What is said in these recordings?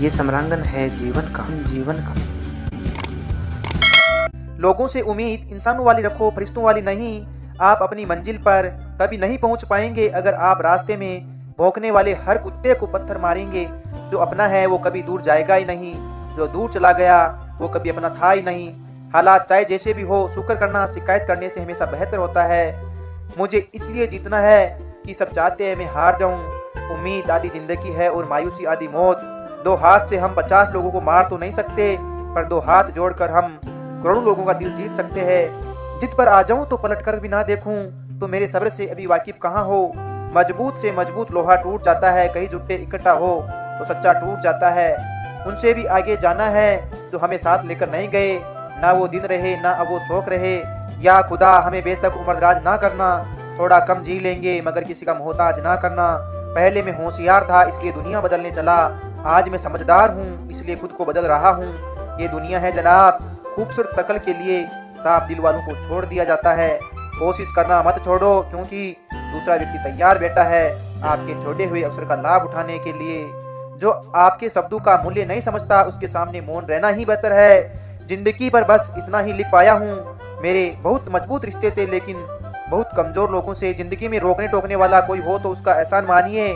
ये समरांगन है जीवन का। लोगों से उम्मीद इंसानों वाली रखो, फरिश्तों वाली नहीं। आप अपनी मंजिल पर कभी नहीं पहुंच पाएंगे अगर आप रास्ते में भौंकने वाले हर कुत्ते को पत्थर मारेंगे। जो अपना है वो कभी दूर जाएगा ही नहीं, जो दूर चला गया वो कभी अपना था ही नहीं। हालात चाहे जैसे भी हो, शुक्र करना शिकायत करने से हमेशा बेहतर होता है। मुझे इसलिए जीतना है कि सब चाहते हैं मैं हार जाऊं। उम्मीद आधी जिंदगी है और मायूसी आधी मौत। दो हाथ से हम 50 लोगों को मार तो नहीं सकते, पर दो हाथ जोड़कर हम करोड़ों लोगों का दिल जीत सकते हैं। जिद पर आ जाऊं तो पलट कर भी ना देखूं, तो मेरे सब्र से अभी वाकिफ कहाँ हो। मजबूत से मजबूत लोहा टूट जाता है, कहीं जुट्टे इकट्ठा हो तो सच्चा टूट जाता है। उनसे भी आगे जाना है जो हमें साथ लेकर नहीं गए। ना वो दिन रहे ना अब वो शौक रहे। या खुदा हमें बेशक उम्रदराज ना करना, थोड़ा कम जी लेंगे मगर किसी का मोहताज ना करना। पहले मैं होशियार था इसलिए दुनिया बदलने चला, आज मैं समझदार हूँ इसलिए खुद को बदल रहा हूँ। ये दुनिया है जनाब, खूबसूरत शक्ल के लिए साफ दिल वालों को छोड़ दिया जाता है। कोशिश करना मत छोड़ो, क्योंकि दूसरा व्यक्ति तैयार बैठा है आपके छोड़े हुए अवसर का लाभ उठाने के लिए। जो आपके शब्दों का मूल्य नहीं समझता उसके सामने मौन रहना ही बेहतर है। जिंदगी पर बस इतना ही लिख पाया हूँ। मेरे बहुत मजबूत रिश्ते थे लेकिन बहुत कमजोर लोगों से। जिंदगी में रोकने टोकने वाला कोई हो तो उसका एहसान मानिए।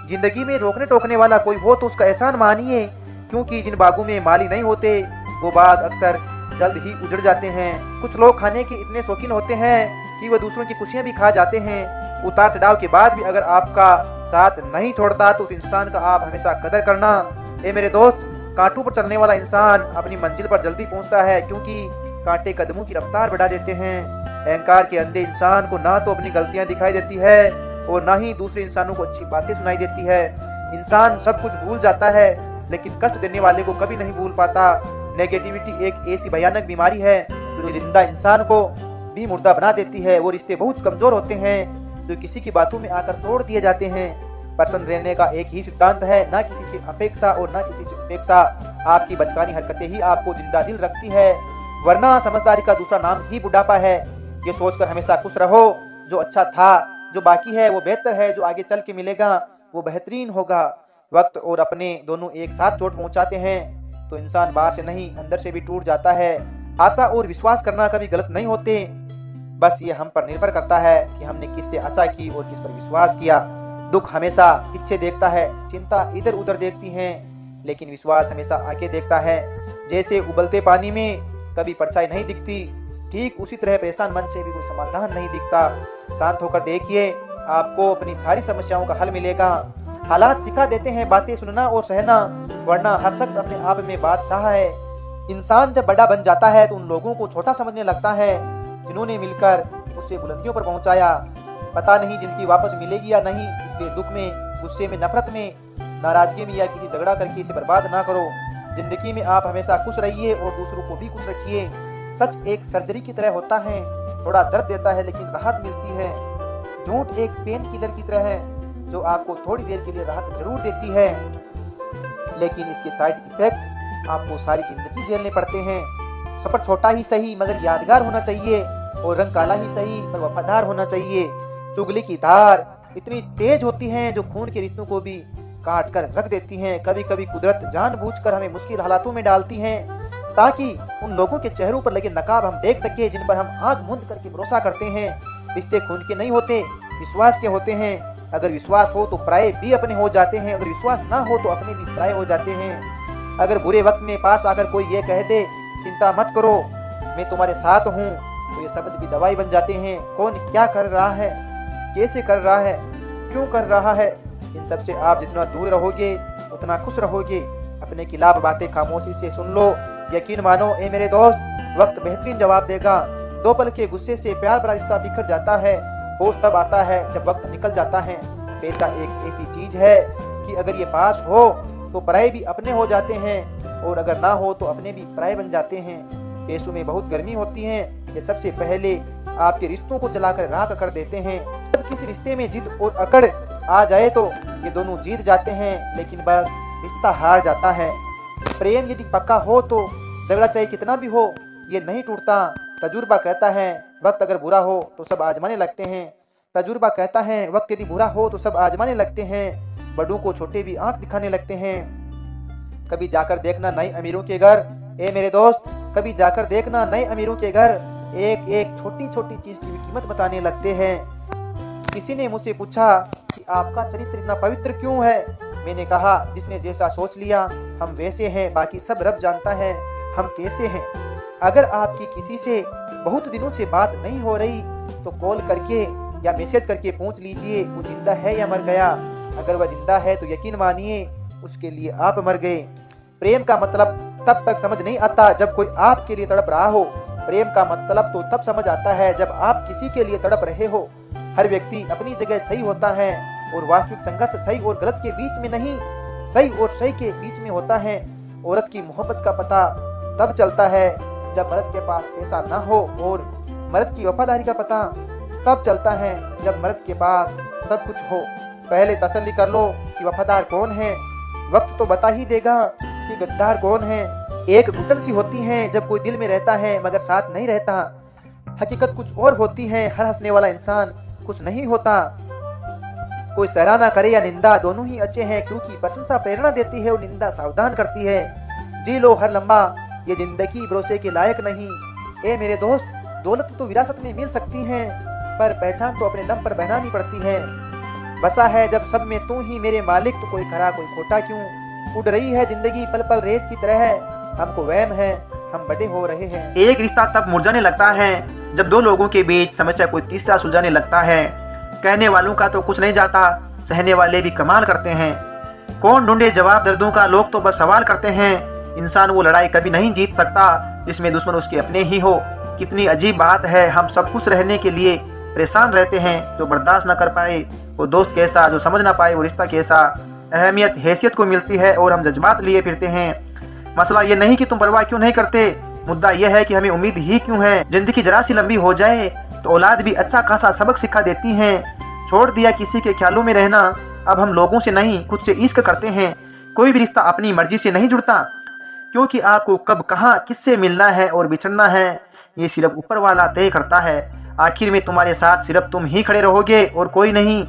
जिंदगी में रोकने टोकने वाला कोई हो तो उसका एहसान मानिए, क्योंकि जिन बागों में माली नहीं होते वो बाग अक्सर जल्द ही उजड़ जाते हैं। कुछ लोग खाने के इतने शौकीन होते हैं कि वह दूसरों की खुशियां भी खा जाते हैं। उतार चढ़ाव के बाद भी अगर आपका साथ नहीं छोड़ता तो उस इंसान का आप हमेशा कदर करना। ए मेरे दोस्त, कांटों पर चलने वाला इंसान अपनी मंजिल पर जल्दी पहुंचता है, क्योंकि कांटे कदमों की रफ्तार बढ़ा देते हैं। अहंकार के अंधे इंसान को ना तो अपनी गलतियां दिखाई देती है और ना ही दूसरे इंसानों को अच्छी बातें सुनाई देती है। इंसान सब कुछ भूल जाता है लेकिन कष्ट देने वाले को कभी नहीं भूल पाता। नेगेटिविटी एक ऐसी भयानक बीमारी है जो जिंदा इंसान को भी मुर्दा बना देती है। वो रिश्ते बहुत कमजोर होते हैं जो किसी की बातों में आकर तोड़ दिए जाते हैं। प्रसन्न रहने का एक ही सिद्धांत है, ना किसी से अपेक्षा और ना किसी से उपेक्षा। आपकी बचकानी हरकतें ही आपको जिंदा दिल रखती है, वरना समझदारी का दूसरा नाम ही बुढ़ापा है। ये सोचकर हमेशा खुश रहो, जो अच्छा था, जो बाकी है वो बेहतर है, जो आगे चल के मिलेगा वो बेहतरीन होगा। वक्त और अपने दोनों एक साथ चोट पहुंचाते हैं तो इंसान बाहर से नहीं अंदर से भी टूट जाता है। आशा और विश्वास करना कभी गलत नहीं होते, बस ये हम पर निर्भर करता है कि हमने किससे आशा की और किस पर विश्वास किया। दुख हमेशा पीछे देखता है, चिंता इधर उधर देखती है, लेकिन विश्वास हमेशा आगे देखता है। जैसे उबलते पानी में कभी परछाई नहीं दिखती, ठीक उसी तरह परेशान मन से भी कोई समाधान नहीं दिखता। शांत होकर देखिए, आपको अपनी सारी समस्याओं का हल मिलेगा। हालात सिखा देते हैं बातें सुनना और सहना, वरना हर शख्स अपने आप में बादशाह है। इंसान जब बड़ा बन जाता है तो उन लोगों को छोटा समझने लगता है जिन्होंने मिलकर उसे बुलंदियों पर पहुंचाया। पता नहीं जिंदगी वापस मिलेगी या नहीं, इसलिए दुख में, गुस्से में, नफरत में, नाराजगी में या किसी झगड़ा करके इसे बर्बाद ना करो। जिंदगी में आप हमेशा खुश रहिए और दूसरों को भी खुश रखिए। सच एक सर्जरी की तरह होता है, थोड़ा दर्द देता है लेकिन राहत मिलती है। झूठ एक पेन किलर की तरह है जो आपको थोड़ी देर के लिए राहत जरूर देती है, लेकिन इसके साइड इफेक्ट आपको सारी जिंदगी झेलने पड़ते हैं। सफर छोटा ही सही मगर यादगार होना चाहिए, और रंग काला ही सही पर वफादार होना चाहिए। चुगली की धार इतनी तेज होती है जो खून के रिश्तों को भी काट कर रख देती हैं। कभी कभी कुदरत जानबूझकर हमें मुश्किल हालातों में डालती है ताकि उन लोगों के चेहरों पर लगे नकाब हम देख सके जिन पर हम आंख मूंद करके भरोसा करते हैं। रिश्ते खून के नहीं होते, विश्वास के होते हैं। अगर विश्वास हो तो पराये भी अपने हो जाते हैं, अगर विश्वास ना हो तो अपने भी पराये हो जाते हैं। अगर बुरे वक्त में पास आकर कोई ये कह दे चिंता मत करो मैं तुम्हारे साथ हूँ, तो ये शब्द भी दवाई बन जाते हैं। कौन क्या कर रहा है, कैसे कर रहा है, क्यों कर रहा है, इन सब से आप जितना दूर रहोगे उतना खुश रहोगे। अपने खिलाफ बातें खामोशी से सुन लो, यकीन मानो ए मेरे दोस्त, वक्त बेहतरीन जवाब देगा। दो पल के गुस्से से प्यार भरा रिश्ता बिखर जाता है। होश तब आता है जब वक्त निकल जाता है। पैसा एक ऐसी चीज है कि अगर ये पास हो तो पराये भी अपने हो जाते हैं, और अगर ना हो तो अपने भी पराये बन जाते हैं। पैसों में बहुत गर्मी होती है, ये सबसे पहले आपके रिश्तों को जलाकर राख कर देते हैं। जब किसी रिश्ते में जिद और अकड़ आ जाए तो ये दोनों जीत जाते हैं, लेकिन बस रिश्ता हार जाता है। प्रेम यदि पक्का हो तो झगड़ा चाहे कितना भी हो ये नहीं टूटता। तजुर्बा कहता है वक्त अगर बुरा हो तो सब आजमाने लगते हैं। तजुर्बा कहता है वक्त यदि बुरा हो तो सब आजमाने लगते हैं। बड़ों को छोटे भी आंख दिखाने लगते हैं। कभी जाकर देखना नए अमीरों के घर। ए मेरे दोस्त, कभी जाकर देखना नए अमीरों के घर, एक एक छोटी छोटी चीज की भी कीमत बताने लगते हैं। किसी ने मुझसे पूछा कि आपका चरित्र इतना पवित्र क्यों है? मैंने कहा, जिसने जैसा सोच लिया हम वैसे हैं, बाकी सब रब जानता है हम कैसे हैं। अगर आपकी किसी से बहुत दिनों से बात नहीं हो रही तो कॉल करके या मैसेज करके पूछ लीजिए वो जिंदा है या मर गया। अगर वह जिंदा है तो यकीन मानिए उसके लिए आप मर गए। प्रेम का मतलब तब तक समझ नहीं आता जब कोई आपके लिए तड़प रहा हो। प्रेम का मतलब तो तब समझ आता है जब आप किसी के लिए तड़प रहे हो। हर व्यक्ति अपनी जगह सही होता है और वास्तविक संघर्ष सही और गलत के बीच में नहीं, सही और सही के बीच में होता है। औरत की मोहब्बत का पता तब चलता है जब मर्द के पास पैसा ना हो, और मर्द की वफादारी का पता तब चलता है जब मर्द के पास सब कुछ हो। पहले तसल्ली कर लो कि वफादार कौन है, वक्त तो बता ही देगा कि गद्दार कौन है। एक घुटन सी होती है जब कोई दिल में रहता है मगर साथ नहीं रहता। हकीकत कुछ और होती है, हर हंसने वाला इंसान कुछ नहीं होता। कोई सराहना करे या निंदा, दोनों ही अच्छे हैं, क्योंकि प्रशंसा प्रेरणा देती है और निंदा सावधान करती है। जी लो हर लम्हा, ये जिंदगी भरोसे के लायक नहीं। ए मेरे दोस्त, दौलत तो विरासत में मिल सकती है, पर पहचान तो अपने दम पर बनानी पड़ती है। बसा है जब सब में तू ही मेरे मालिक, तो कोई खरा कोई खोटा क्यों। उड़ रही है जिंदगी पल पल रेत की तरह, हमको वहम है हम बड़े हो रहे हैं। एक रिश्ता तब मुरझाने लगता है जब दो लोगों के बीच समस्या कोई तीसरा सुलझाने लगता है। कहने वालों का तो कुछ नहीं जाता, सहने वाले भी कमाल करते हैं। कौन ढूंढे जवाब दर्दों का, लोग तो बस सवाल करते हैं। इंसान वो लड़ाई कभी नहीं जीत सकता जिसमें दुश्मन उसके अपने ही हो। कितनी अजीब बात है, हम सब खुश रहने के लिए परेशान रहते हैं। जो बर्दाश्त न कर पाए वो दोस्त कैसा, जो समझ ना पाए वो रिश्ता कैसा। अहमियत हैसियत को मिलती है और हम जज्बात लिए फिरते हैं। मसला ये नहीं कि तुम परवाह क्यों नहीं करते, मुद्दा यह है कि हमें उम्मीद ही क्यों है। जिंदगी जरा सी लंबी हो जाए तो औलाद भी अच्छा खासा सबक सिखा देती है। छोड़ दिया किसी के ख्यालों में रहना, अब हम लोगों से नहीं खुद से इश्क करते हैं। कोई भी रिश्ता अपनी मर्जी से नहीं जुड़ता, क्योंकि आपको कब कहाँ किससे मिलना है और बिछड़ना है ये सिर्फ ऊपर वाला तय करता है। आखिर में तुम्हारे साथ सिर्फ तुम ही खड़े रहोगे और कोई नहीं।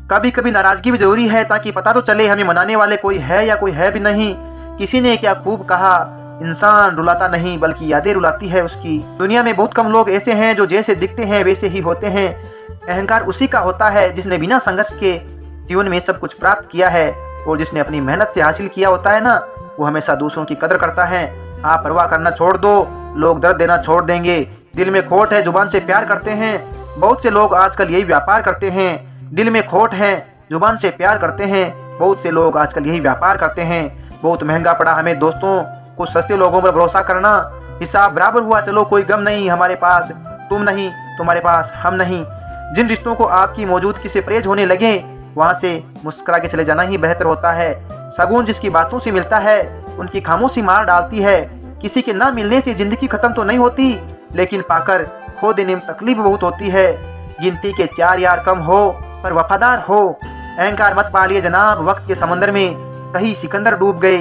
कभी कभी नाराजगी भी जरूरी है ताकि पता तो चले हमें मनाने वाले कोई है या कोई है भी नहीं। किसी ने क्या खूब कहा, इंसान रुलाता नहीं बल्कि यादें रुलाती है उसकी। दुनिया में बहुत कम लोग ऐसे हैं जो जैसे दिखते हैं वैसे ही होते हैं। अहंकार उसी का होता है जिसने बिना संघर्ष के जीवन में सब कुछ प्राप्त किया है, और जिसने अपनी मेहनत से हासिल किया होता है ना, वो हमेशा दूसरों की कदर करता है। आप परवाह करना छोड़ दो, लोग दर्द देना छोड़ देंगे। दिल में खोट है, जुबान से प्यार करते हैं। बहुत से लोग आजकल यही व्यापार करते हैं। दिल में खोट है, जुबान से प्यार करते हैं। बहुत से लोग आजकल यही व्यापार करते हैं। बहुत महंगा पड़ा हमें दोस्तों कुछ सस्ते लोगों पर भरोसा करना। हिसाब बराबर हुआ, चलो कोई गम नहीं, हमारे पास तुम नहीं, तुम्हारे पास हम नहीं। जिन रिश्तों को आपकी मौजूदगी से परहेज होने लगे वहाँ से मुस्कुरा के चले जाना ही बेहतर होता है। शगुन जिसकी बातों से मिलता है उनकी खामोशी मार डालती है। किसी के ना मिलने से जिंदगी खत्म तो नहीं होती, लेकिन पाकर खो देने में तकलीफ बहुत होती है। गिनती के 4 यार कम हो पर वफादार हो। अहंकार मत पालिए जनाब, वक्त के समंदर में कहीं सिकंदर डूब गए।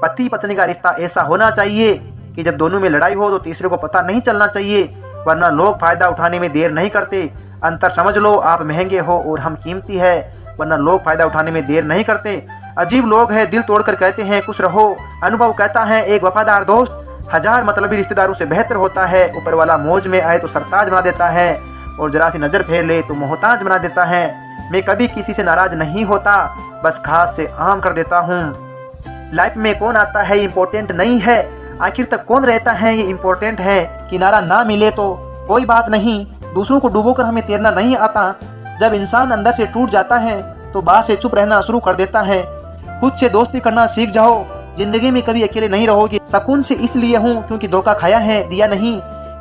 पति पत्नी का रिश्ता ऐसा होना चाहिए कि जब दोनों में लड़ाई हो तो तीसरे को पता नहीं चलना चाहिए, वरना लोग फायदा उठाने में देर नहीं करते। अंतर समझ लो, आप महंगे हो और हम कीमती है, वरना लोग फायदा उठाने में देर नहीं करते। अजीब लोग हैं, दिल तोड़कर कहते हैं खुश रहो। अनुभव कहता है एक वफादार दोस्त 1000 मतलबी रिश्तेदारों से बेहतर होता है। ऊपर वाला मौज में आए तो सरताज बना देता है, और जरा सी नजर फेर ले तो मोहताज बना देता है। मैं कभी किसी से नाराज नहीं होता, बस खास से आम कर देता हूँ। लाइफ में कौन आता है इम्पोर्टेंट नहीं है, आखिर तक कौन रहता है ये इम्पोर्टेंट है। किनारा ना मिले तो कोई बात नहीं, दूसरों को डुबोकर हमें तैरना नहीं आता। जब इंसान अंदर से टूट जाता है तो बाहर से चुप रहना शुरू कर देता है। खुद से दोस्ती करना सीख जाओ, जिंदगी में कभी अकेले नहीं रहोगे। सुकून से इसलिए हूँ क्योंकि धोखा खाया है, दिया नहीं।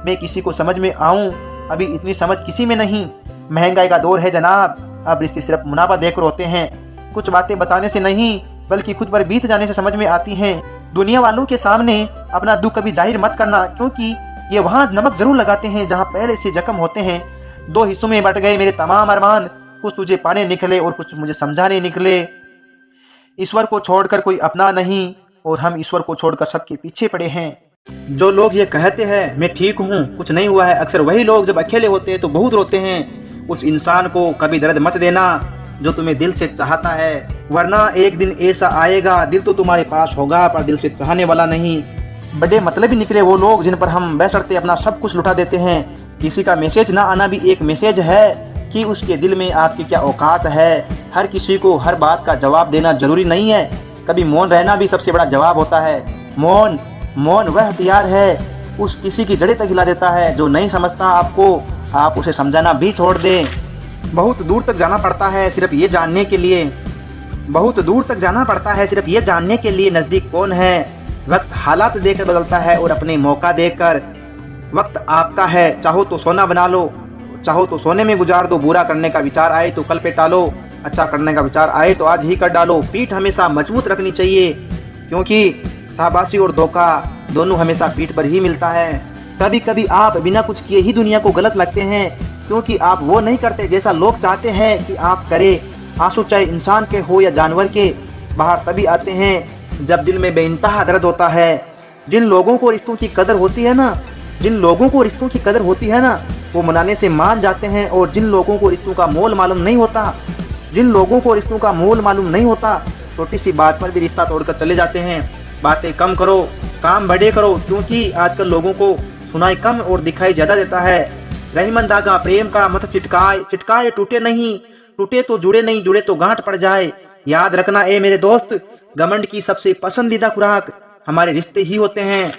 मैं किसी को समझ में आऊँ, अभी इतनी समझ किसी में नहीं। महंगाई का दौर है जनाब, अब रिश्ते सिर्फ मुनाफा देकर होते हैं। कुछ बातें बताने से नहीं बल्कि खुद पर बीत जाने से समझ में आती हैं। दुनिया वालों के सामने अपना दुख कभी जाहिर मत करना, क्योंकि ये वहाँ नमक जरूर लगाते हैं जहाँ पहले से जख्म होते हैं। 2 हिस्सों में बट गए मेरे तमाम अरमान, कुछ तुझे पाने निकले और कुछ मुझे समझाने निकले। ईश्वर को छोड़कर कोई अपना नहीं, और हम ईश्वर को छोड़कर सबके पीछे पड़े हैं। जो लोग ये कहते हैं मैं ठीक हूँ, कुछ नहीं हुआ है, अक्सर वही लोग जब अकेले होते हैं तो बहुत रोते हैं। उस इंसान को कभी दर्द मत देना जो तुम्हें दिल से चाहता है, वरना एक दिन ऐसा आएगा दिल तो तुम्हारे पास होगा पर दिल से चाहने वाला नहीं। बड़े मतलब ही निकले वो लोग जिन पर हम बेशर्ते अपना सब कुछ लुटा देते हैं। किसी का मैसेज ना आना भी एक मैसेज है कि उसके दिल में आपकी क्या औकात है। हर किसी को हर बात का जवाब देना जरूरी नहीं है, कभी मौन रहना भी सबसे बड़ा जवाब होता है। मौन वह हथियार है उस किसी की जड़ें तक हिला देता है जो नहीं समझता आपको, आप उसे समझाना भी छोड़ दें। बहुत दूर तक जाना पड़ता है सिर्फ ये जानने के लिए, नज़दीक कौन है। वक्त हालात देखकर बदलता है और अपने मौका देखकर। वक्त आपका है, चाहो तो सोना बना लो, चाहो तो सोने में गुजार दो। बुरा करने का विचार आए तो कल पे टालो, अच्छा करने का विचार आए तो आज ही कर डालो। पीठ हमेशा मजबूत रखनी चाहिए क्योंकि शाबाशी और धोखा दोनों हमेशा पीठ पर ही मिलता है। कभी कभी आप बिना कुछ किए ही दुनिया को गलत लगते हैं क्योंकि आप वो नहीं करते जैसा लोग चाहते हैं कि आप करें। आंसू चाहे इंसान के हो या जानवर के, बाहर तभी आते हैं जब दिल में बेइंतहा दर्द होता है। जिन लोगों को रिश्तों की कदर होती है ना, वो मनाने से मान जाते हैं, और जिन लोगों को रिश्तों का मोल मालूम नहीं होता, छोटी सी बात पर भी रिश्ता तोड़कर चले जाते हैं। बातें कम करो, काम बड़े करो, क्योंकि आजकल लोगों को सुनाई कम और दिखाई ज्यादा देता है। रहीमन धागा प्रेम का मत चिटकाए टूटे नहीं, टूटे तो जुड़े नहीं, जुड़े तो गांठ पड़ जाए। याद रखना ए मेरे दोस्त, घमंड की सबसे पसंदीदा खुराक हमारे रिश्ते ही होते हैं।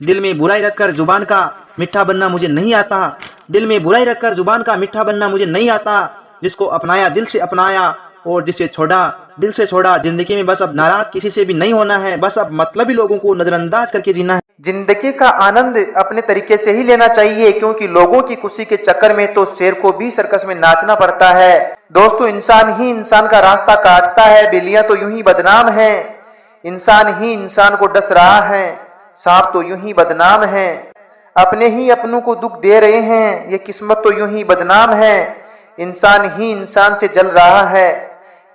दिल में बुराई रखकर जुबान का मीठा बनना मुझे नहीं आता। जिसको अपनाया दिल से अपनाया और जिसे छोड़ा दिल से छोड़ा। जिंदगी में बस अब नाराज किसी से भी नहीं होना है, बस अब मतलबी लोगों को नजरअंदाज करके जीना है। जिंदगी का आनंद अपने तरीके से ही लेना चाहिए, क्योंकि लोगों की खुशी के चक्कर में तो शेर को भी सर्कस में नाचना पड़ता है। दोस्तों, इंसान ही इंसान का रास्ता काटता है, बिल्लियां तो यूं ही बदनाम हैं। इंसान ही इंसान को डस रहा है, सांप तो यूं ही बदनाम है। अपने ही अपनों को दुख दे रहे हैं, ये किस्मत तो यूं ही बदनाम है। इंसान ही इंसान से जल रहा है,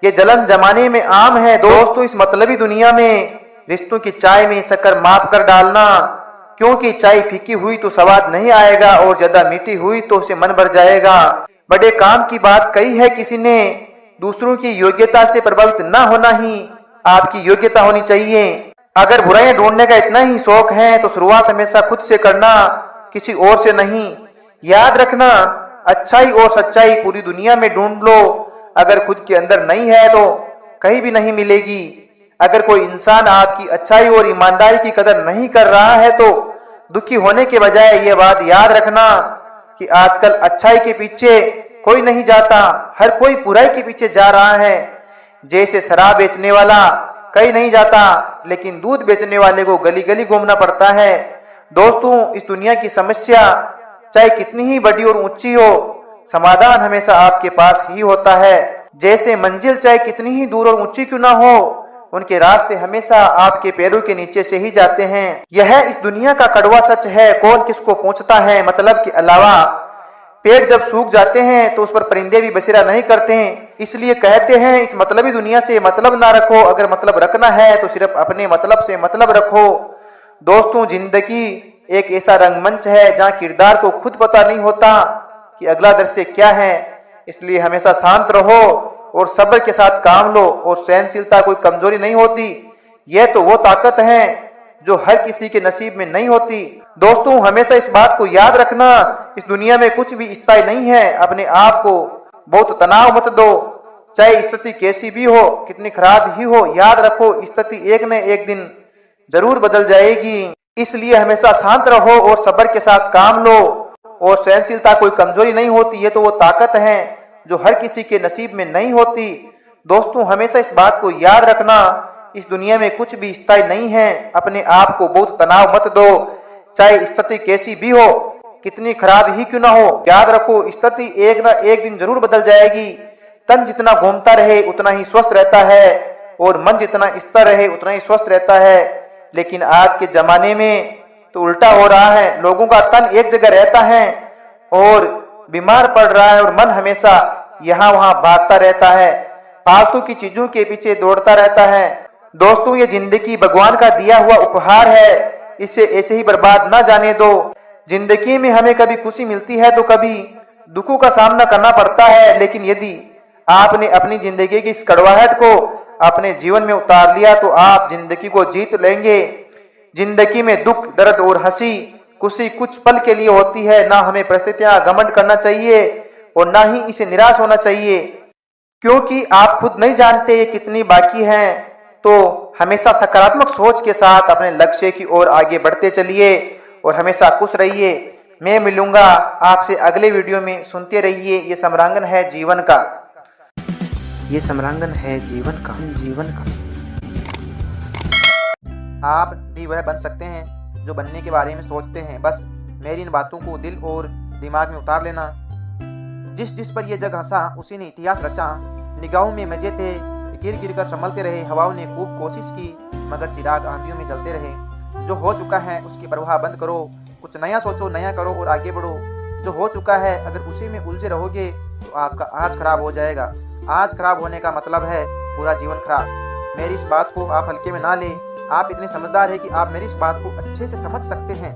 ये जलन जमाने में आम है। दोस्तों, इस मतलबी दुनिया में रिश्तों की चाय में शक्कर माप कर डालना, क्योंकि चाय फीकी हुई तो स्वाद नहीं आएगा और ज्यादा मीठी हुई तो उसे मन भर जाएगा। बड़े काम की बात कही है किसी ने, दूसरों की योग्यता से प्रभावित न होना ही आपकी योग्यता होनी चाहिए। अगर बुराइयां ढूंढने का इतना ही शौक है तो शुरुआत हमेशा खुद से करना, किसी और से नहीं। याद रखना, अच्छाई और सच्चाई पूरी दुनिया में ढूंढ लो, अगर खुद के अंदर नहीं है तो कहीं भी नहीं मिलेगी। अगर कोई इंसान आपकी अच्छाई और ईमानदारी की कदर नहीं कर रहा है तो दुखी होने के बजाय यह बात याद रखना कि आजकल अच्छाई के पीछे कोई नहीं जाता, हर कोई बुराई के पीछे जा रहा है। जैसे शराब बेचने वाला कहीं नहीं जाता, लेकिन दूध बेचने वाले को गली गली घूमना पड़ता है। दोस्तों, इस दुनिया की समस्या चाहे कितनी ही बड़ी और ऊंची हो, समाधान हमेशा आपके पास ही होता है। जैसे मंजिल चाहे कितनी ही दूर और ऊंची क्यों ना हो, उनके रास्ते हमेशा आपके पैरों के नीचे से ही जाते हैं। यह इस दुनिया का कड़वा सच है, कौन किसको पूछता है मतलब के अलावा। पेड़ जब सूख जाते हैं तो उस पर परिंदे भी बसेरा नहीं करते हैं, इसलिए कहते हैं इस मतलबी दुनिया से मतलब ना रखो, अगर मतलब रखना है तो सिर्फ अपने मतलब से मतलब रखो। दोस्तों, जिंदगी एक ऐसा रंगमंच है जहाँ किरदार को खुद पता नहीं होता कि अगला दृश्य क्या है, इसलिए हमेशा शांत रहो और सब्र के साथ काम लो। और सहनशीलता कोई कमजोरी नहीं होती, यह तो वो ताकत है जो हर किसी के नसीब में नहीं होती। दोस्तों, हमेशा इस बात को याद रखना, इस दुनिया में कुछ भी स्थायी नहीं है। अपने आप को बहुत तनाव मत दो, चाहे स्थिति कैसी भी हो, कितनी खराब ही हो। याद रखो, स्थिति एक न एक दिन जरूर बदल जाएगी, इसलिए हमेशा शांत रहो और सब्र के साथ काम लो। और सहनशीलता कोई कमजोरी नहीं होती, ये तो वो ताकत है जो हर किसी के नसीब में नहीं होती। दोस्तों, हमेशा इस बात को याद रखना, इस दुनिया में कुछ भी स्थायी नहीं है। अपने आप को बहुत तनाव मत दो, चाहे स्थिति कैसी भी हो, कितनी खराब ही क्यों ना हो। याद रखो, स्थिति एक ना एक दिन जरूर बदल जाएगी। तन जितना घूमता रहे उतना ही स्वस्थ रहता है, और मन जितना स्थिर रहे उतना ही स्वस्थ रहता है। लेकिन आज के जमाने में तो उल्टा हो रहा है, लोगों का तन एक जगह रहता है और बीमार पड़ रहा है, और मन हमेशा यहाँ वहां भागता रहता है, फालतू की चीजों के पीछे दौड़ता रहता है। दोस्तों, ये जिंदगी भगवान का दिया हुआ उपहार है, इसे ऐसे ही बर्बाद ना जाने दो। जिंदगी में हमें कभी खुशी मिलती है तो कभी दुखों का सामना करना पड़ता है, लेकिन यदि आपने अपनी जिंदगी की इस कड़वाहट को अपने जीवन में उतार लिया तो आप जिंदगी को जीत लेंगे। जिंदगी में दुख, दर्द और हंसी खुशी कुछ पल के लिए होती है। ना हमें परिस्थितियां घमंड करना चाहिए और ना ही इसे निराश होना चाहिए, क्योंकि आप खुद नहीं जानते ये कितनी बाकी हैं। तो हमेशा सकारात्मक सोच के साथ अपने लक्ष्य की ओर आगे बढ़ते चलिए और हमेशा खुश रहिए। मैं मिलूंगा आपसे अगले वीडियो में। सुनते रहिए, ये सम्रांगण है जीवन का। ये सम्रांगण है जीवन का। आप भी वह बन सकते हैं जो बनने के बारे में सोचते हैं। बस मेरी इन बातों को दिल और दिमाग में उतार लेना। जिस जिस पर यह जग हंसा उसी ने इतिहास रचा। निगाहों में मजे थे, गिर गिर कर संभलते रहे। हवाओं ने खूब कोशिश की मगर चिराग आंधियों में जलते रहे। जो हो चुका है उसकी परवाह बंद करो, कुछ नया सोचो, नया करो और आगे बढ़ो। जो हो चुका है अगर उसी में उलझे रहोगे तो आपका आज खराब हो जाएगा। आज खराब होने का मतलब है पूरा जीवन खराब। मेरी इस बात को आप हल्के में ना ले। आप इतने समझदार हैं कि आप मेरी इस बात को अच्छे से समझ सकते हैं।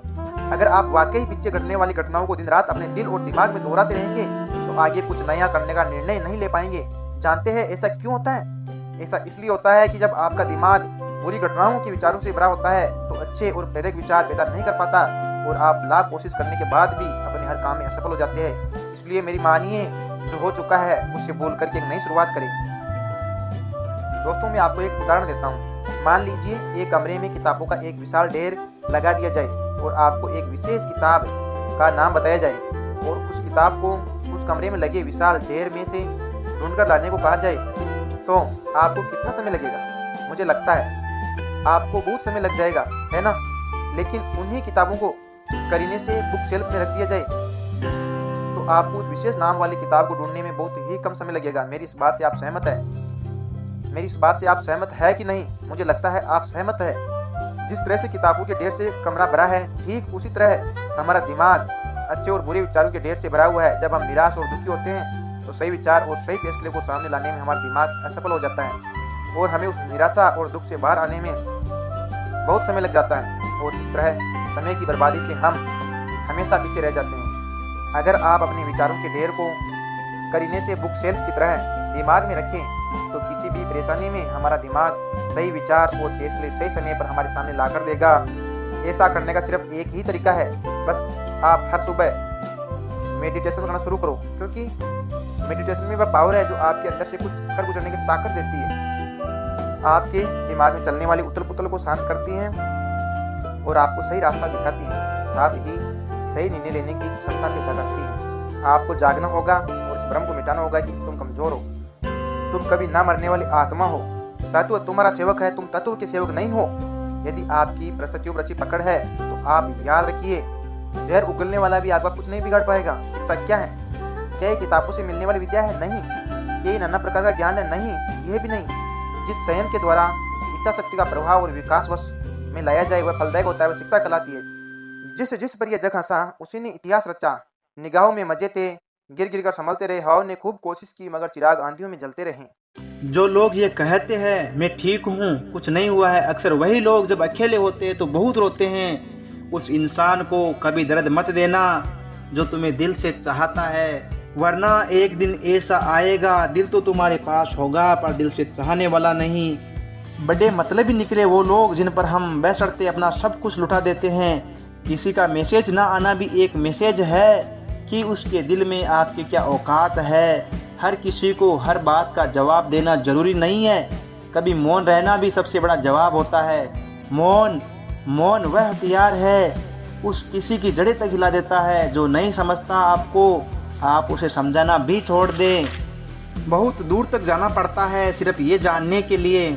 अगर आप वाकई पीछे घटने वाली घटनाओं को दिन रात अपने दिल और दिमाग में दोहराते रहेंगे तो आगे कुछ नया करने का निर्णय नहीं ले पाएंगे। जानते हैं ऐसा क्यों होता है? ऐसा इसलिए होता है कि जब आपका दिमाग बुरी घटनाओं के विचारों से भरा होता है तो अच्छे और प्रेरक विचार पैदा नहीं कर पाता और आप लाख कोशिश करने के बाद भी अपने हर काम में असफल हो जाते हैं। इसलिए मेरी मानिए, जो हो चुका है उससे भूल करके एक नई शुरुआत करें। दोस्तों, मैं आपको एक उदाहरण देता हूँ। मान लीजिए एक कमरे में किताबों का एक विशाल ढेर लगा दिया जाए और आपको एक विशेष किताब का नाम बताया जाए और उस किताब को उस कमरे में लगे विशाल ढेर में से ढूंढकर लाने को कहा जाए तो आपको कितना समय लगेगा? मुझे लगता है आपको बहुत समय लग जाएगा, है ना? लेकिन उन्हीं किताबों को करीने से बुक शेल्फ में रख दिया जाए तो आपको उस विशेष नाम वाली किताब को ढूंढने में बहुत ही कम समय लगेगा। मेरी इस बात से आप सहमत है? मेरी इस बात से आप सहमत है कि नहीं? मुझे लगता है आप सहमत है। जिस तरह से किताबों के ढेर से कमरा भरा है, ठीक उसी तरह हमारा दिमाग अच्छे और बुरे विचारों के ढेर से भरा हुआ है। जब हम निराश और दुखी होते हैं तो सही विचार और सही फैसले को सामने लाने में हमारा दिमाग असफल हो जाता है और हमें उस निराशा और दुख से बाहर आने में बहुत समय लग जाता है और इस तरह समय की बर्बादी से हम हमेशा पीछे रह जाते हैं। अगर आप अपने विचारों के ढेर को करीने से बुक शेल्फ की तरह दिमाग में रखें तो किसी भी परेशानी में हमारा दिमाग सही विचार और फैसले सही समय पर हमारे सामने ला कर देगा। ऐसा करने का सिर्फ एक ही तरीका है, बस आप हर सुबह मेडिटेशन करना शुरू करो, क्योंकि मेडिटेशन में वह पावर है जो आपके अंदर से कुछ कर गुजरने की ताकत देती है। आपके दिमाग में चलने वाली उथल पुथल को शांत करती है और आपको सही रास्ता दिखाती है, साथ ही सही निर्णय लेने की क्षमता पैदा करती है। आपको जागना होगा और इस भ्रम को मिटाना होगा कि तुम कमजोर हो, तुम कभी ना मरने वाली आत्मा हो। तत्व तुम्हारा सेवक है, तुम तत्व के सेवक नहीं हो। यदि आपकी परिस्थितियों पर अच्छी पकड़ है तो आप याद रखिए, जहर उगलने वाला भी आपका कुछ नहीं बिगाड़ पाएगा। शिक्षा क्या है? क्या ये किताबों से मिलने वाली विद्या है? नहीं। क्या ये नाना प्रकार का ज्ञान है? नहीं, यह भी नहीं। जिस संयम के द्वारा इच्छा शक्ति का प्रभाव और विकास वश में लाया जाए वह फलदायक होता है, वह शिक्षा कहलाती है। जिस जिस पर यह जग हंसा उसी ने इतिहास रचा। निगाहों में मजे थे, गिर गिर कर संभलते रहे। हवाओं ने खूब कोशिश की मगर चिराग आंधियों में जलते रहे। जो लोग ये कहते हैं मैं ठीक हूँ, कुछ नहीं हुआ है, अक्सर वही लोग जब अकेले होते हैं तो बहुत रोते हैं। उस इंसान को कभी दर्द मत देना जो तुम्हें दिल से चाहता है, वरना एक दिन ऐसा आएगा दिल तो तुम्हारे पास होगा पर दिल से चाहने वाला नहीं। बड़े मतलबी निकले वो लोग जिन पर हम बेशर्ते अपना सब कुछ लुटा देते हैं। किसी का मैसेज ना आना भी एक मैसेज है कि उसके दिल में आपकी क्या औकात है। हर किसी को हर बात का जवाब देना जरूरी नहीं है, कभी मौन रहना भी सबसे बड़ा जवाब होता है। मौन वह हथियार है उस किसी की जड़ें तक हिला देता है जो नहीं समझता आपको, आप उसे समझाना भी छोड़ दें। बहुत दूर तक जाना पड़ता है सिर्फ ये जानने के लिए,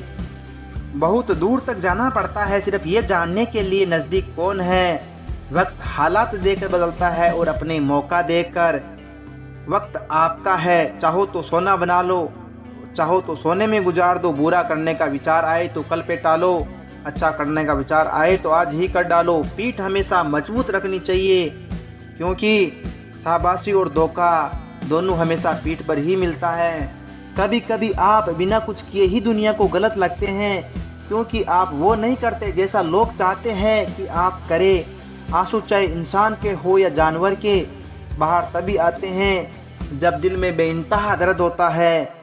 बहुत दूर तक जाना पड़ता है सिर्फ ये जानने के लिए नज़दीक कौन है। वक्त हालात देकर बदलता है और अपने मौका देकर। वक्त आपका है, चाहो तो सोना बना लो, चाहो तो सोने में गुजार दो। बुरा करने का विचार आए तो कल पे टालो, अच्छा करने का विचार आए तो आज ही कर डालो। पीठ हमेशा मजबूत रखनी चाहिए क्योंकि शाबाशी और धोखा दोनों हमेशा पीठ पर ही मिलता है। कभी कभी आप बिना कुछ किए ही दुनिया को गलत लगते हैं क्योंकि आप वो नहीं करते जैसा लोग चाहते हैं कि आप करें। आंसू चाहे इंसान के हो या जानवर के, बाहर तभी आते हैं जब दिल में बेइंतहा दर्द होता है।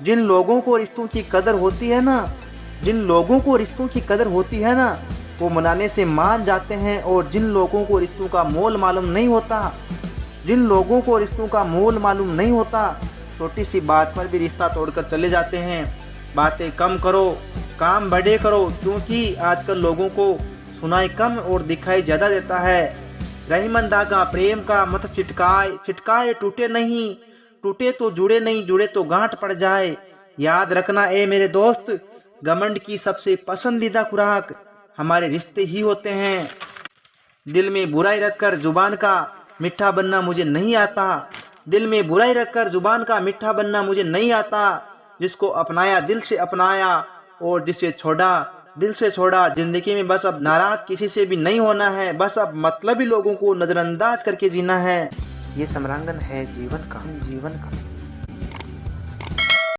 जिन लोगों को रिश्तों की कदर होती है ना, वो मनाने से मान जाते हैं। और जिन लोगों को रिश्तों का मोल मालूम नहीं होता, छोटी सी बात पर भी रिश्ता तोड़कर चले जाते हैं। बातें कम करो, काम बड़े करो, क्योंकि आजकल लोगों को सुनाई कम और दिखाई ज़्यादा देता है। रहीमन धागा प्रेम का मत छिटकाए टूटे नहीं, टूटे तो जुड़े नहीं, जुड़े तो गांठ पड़ जाए। याद रखना ए मेरे दोस्त, घमंड की सबसे पसंदीदा खुराक हमारे रिश्ते ही होते हैं। दिल में बुराई रखकर जुबान का मीठा बनना मुझे नहीं आता। जिसको अपनाया दिल से अपनाया, और जिसे छोड़ा दिल से छोड़ा। जिंदगी में बस अब नाराज किसी से भी नहीं होना है, बस अब मतलबी लोगों को नजरअंदाज करके जीना है। ये समरांगन है जीवन का।